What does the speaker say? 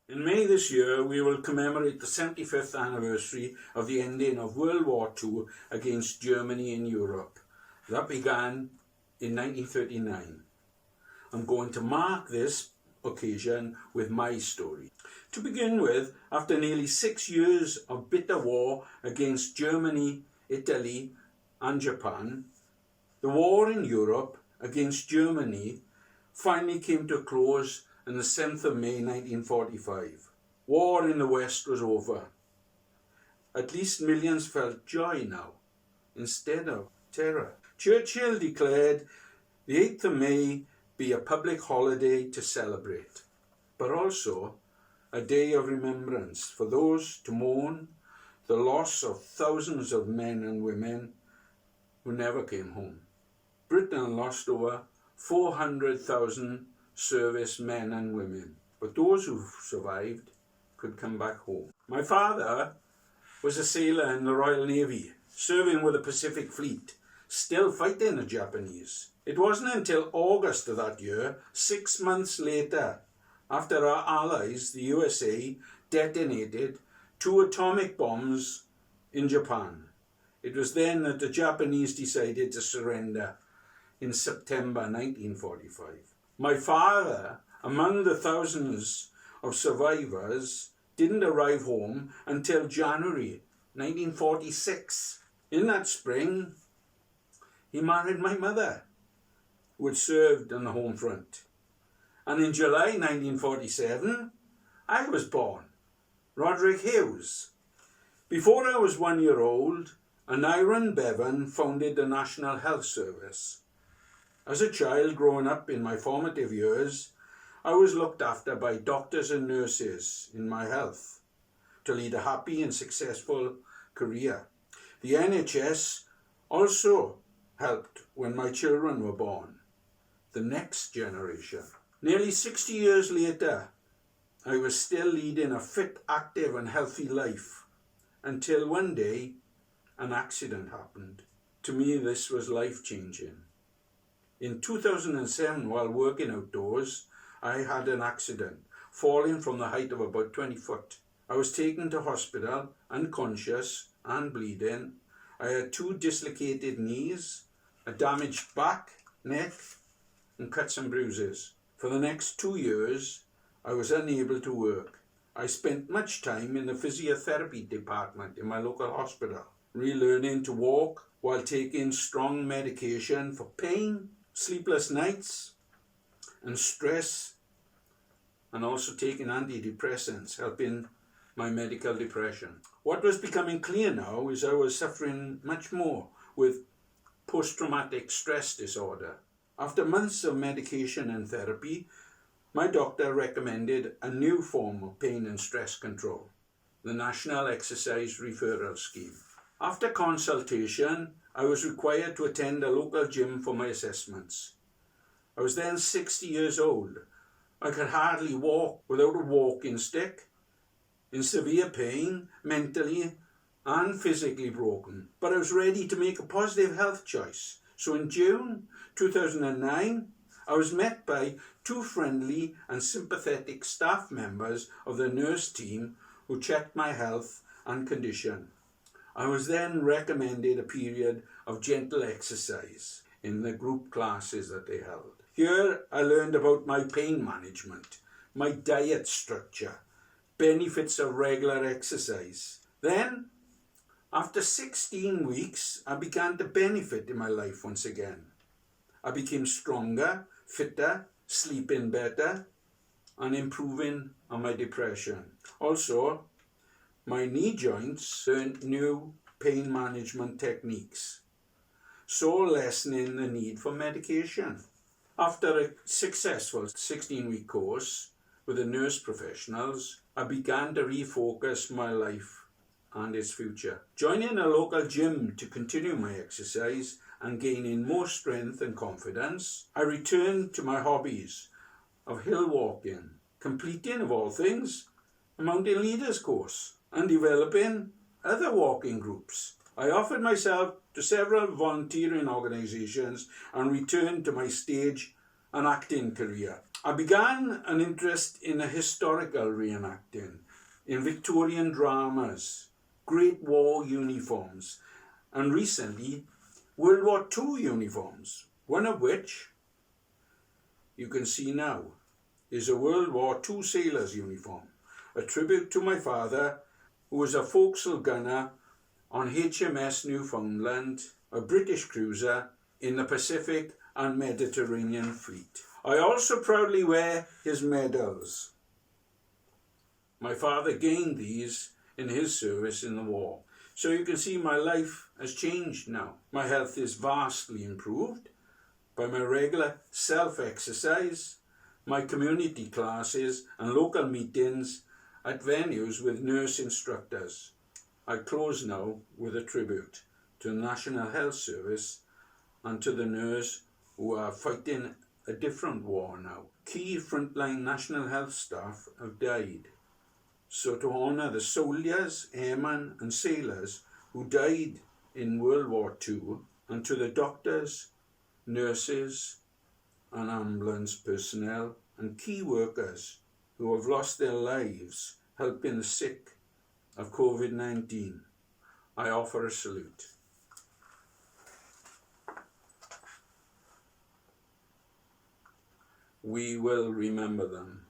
In May this year, we will commemorate the 75th anniversary of the ending of World War II against Germany in Europe. That began in 1939. I'm going to mark this occasion with my story. To begin with, after nearly 6 years of bitter war against Germany, Italy and Japan, the war in Europe against Germany finally came to a close on the 7th of May 1945. War in the West was over. At least millions felt joy now, instead of terror. Churchill declared the 8th of May be a public holiday to celebrate, but also a day of remembrance for those to mourn the loss of thousands of men and women who never came home. Britain lost over 400,000 service men and women, but those who survived could come back home. My father was a sailor in the Royal Navy, serving with the Pacific Fleet, still fighting the Japanese. It wasn't until August of that year, 6 months later, after our allies, the USA, detonated 2 atomic bombs in Japan. It was then that the Japanese decided to surrender in September 1945. My father, among the thousands of survivors, didn't arrive home until January 1946. In that spring, he married my mother, who had served on the home front. And in July 1947, I was born, Rodrick Hughes. Before I was 1 year old, Aneurin Bevan founded the National Health Service. As a child growing up in my formative years, I was looked after by doctors and nurses in my health to lead a happy and successful career. The NHS also helped when my children were born, the next generation. Nearly 60 years later, I was still leading a fit, active and healthy life until one day an accident happened. To me, this was life-changing. In 2007, while working outdoors, I had an accident, falling from the height of about 20 foot. I was taken to hospital, unconscious and bleeding. I had 2 dislocated knees, a damaged back, neck, and cuts and bruises. For the next 2 years, I was unable to work. I spent much time in the physiotherapy department in my local hospital, relearning to walk while taking strong medication for pain, sleepless nights, and stress, and also taking antidepressants, helping my medical depression. What was becoming clear now is I was suffering much more with post-traumatic stress disorder. After months of medication and therapy, my doctor recommended a new form of pain and stress control, the National Exercise Referral Scheme. After consultation, I was required to attend a local gym for my assessments. I was then 60 years old. I could hardly walk without a walking stick, in severe pain, mentally and physically broken. But I was ready to make a positive health choice. So in June 2009, I was met by 2 friendly and sympathetic staff members of the nurse team who checked my health and condition. I was then recommended a period of gentle exercise in the group classes that they held. Here I learned about my pain management, my diet structure, benefits of regular exercise. Then, after 16 weeks, I began to benefit in my life once again. I became stronger, fitter, sleeping better, and improving on my depression. Also, my knee joints learned new pain management techniques, so lessening the need for medication. After a successful 16-week course with the nurse professionals, I began to refocus my life and its future. Joining a local gym to continue my exercise and gaining more strength and confidence, I returned to my hobbies of hill walking, completing, of all things, a mountain leaders course, and developing other walking groups. I offered myself to several volunteering organisations and returned to my stage and acting career. I began an interest in a historical reenacting, in Victorian dramas, Great War uniforms, and recently World War II uniforms, one of which you can see now is a World War II sailor's uniform, a tribute to my father, who was a forecastle gunner on HMS Newfoundland, a British cruiser in the Pacific and Mediterranean fleet. I also proudly wear his medals. My father gained these in his service in the war. So you can see my life has changed now. My health is vastly improved by my regular self-exercise, my community classes and local meetings at venues with nurse instructors. I close now with a tribute to the National Health Service and to the nurses who are fighting a different war now. Key frontline National Health staff have died. So to honour the soldiers, airmen and sailors who died in World War II, and to the doctors, nurses and ambulance personnel and key workers who have lost their lives helping the sick of COVID-19, I offer a salute. We will remember them.